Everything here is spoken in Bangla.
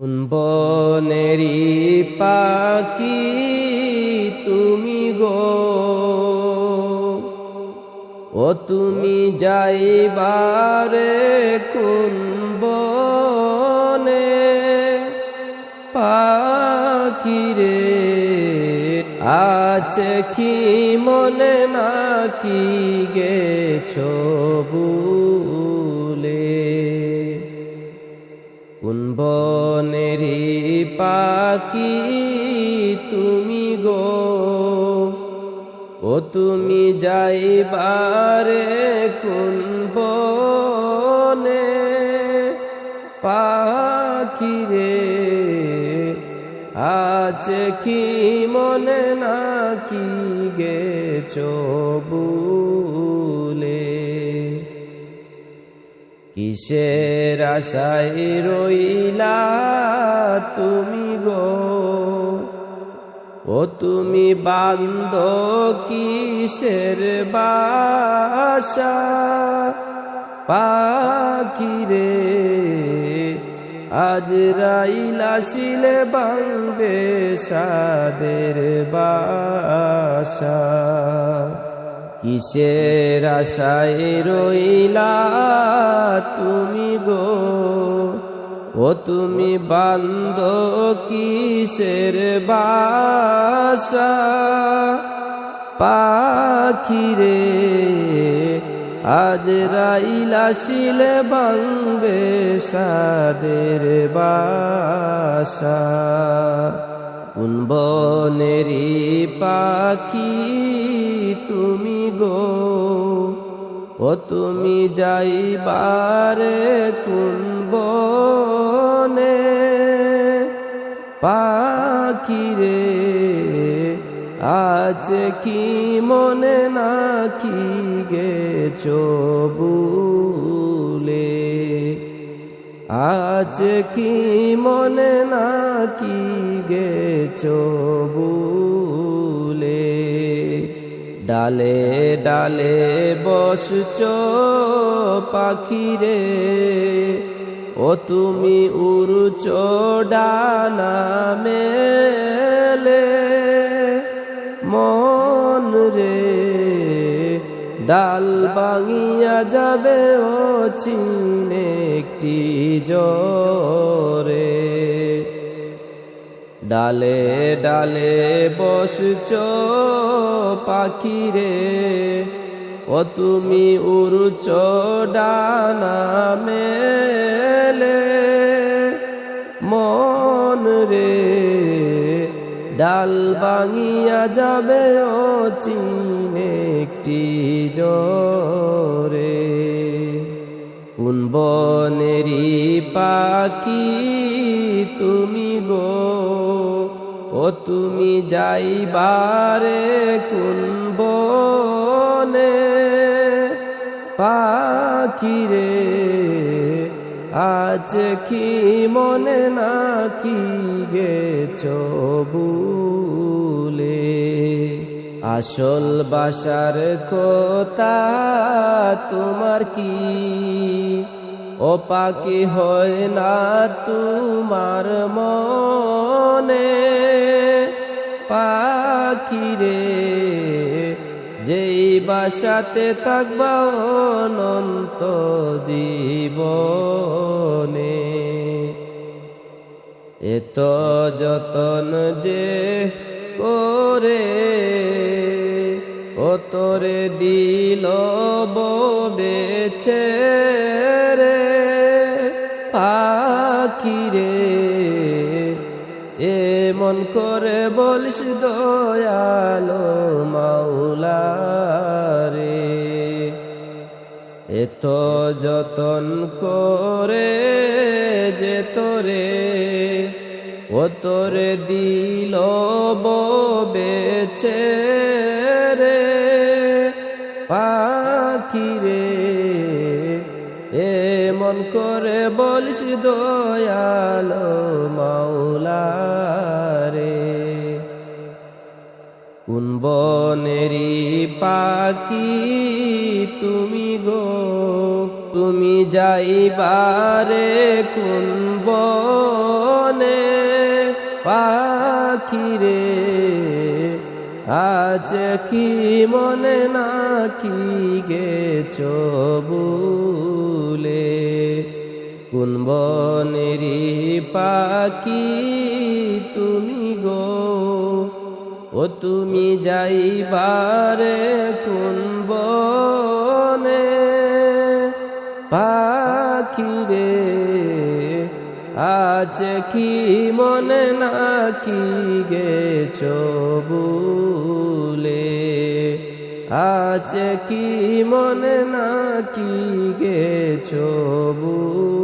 কোন বনেরি পাখি তুমি গো, ও তুমি যাইবারে কোন বনে পাখি রে, আছে কি মনে নাকি গেছো ভুলে। কোন বনেরি পাখি তুমি গো, ও তুমি যাইবারে কোন বনে পাখি রে, আছে কি মনে নাকি গেছো ভুলে। কিসের আশায় রইলা তুমি গো, ও তুমি বান্দ কিসের বাসা পাখি রে, আজরাইল আসিলে ভাঙবে সাদের বাসা। কিসের আশায় রইলা তুমি গো, ও তুমি বান্দ কিসের বাসা পাখি রে, আজরাইল আসিলে ভাঙবে সাদের বাসা। কোন বনেরি পাখি তুমি গো, ও তুমি যাইবারে কোন বনে পাখি রে, আছে কি মনে নাকি গেছো ভুলে। আছে কি মনে নাকি গেছো ভুলে। ডালে ডালে বসছো পাখি রে, ও তুমি উড়ছো ডানা মেলে। মন রে ডাল ভাঙিয়া যাবে ও চিনে একটি জরে। ডালে ডালে বসছো পাখি রে, ও তুমি উড়ছো ডানা মেলে। মন রে ডাল ভাঙিয়া যাবে ও চিনে একটি জরে। কোন বনেরি পাখি তুমি গো, ও তুমি যাইবারে কোন বনে পাখি রে, আছে কি মনে নাকি গেছো ভুলে। আসল বাসার কথা তোমার কি, ও পাখি হয় না তোমার মনে পাখি রে, যেই বাসাতে থাকবা অনন্ত জীবনে। এত যতন যে করে, ও তোরে দিল বেছে রে পাখি রে, এমন করে বলিস দয়ালো মাওলা রে। এত যতন করে যে তোরে, ও তোরে দিল বেছে রে পাখি রে, এমন করে বলিস দয়ালো মাওলা রে। কোন বনেরি পাখি তুমি গো, তুমি যাইবারে কোন বনে পাখিরে আছে কি মনে নাকি গেছো ভুলে কোন বনেরি পাখি তুমি গো ও তুমি যাইবারে কোন বনে পাখিরে আছে কি মনে নাকি গেছো ভুলে আছে কি মনে নাকি গেছো ভুলে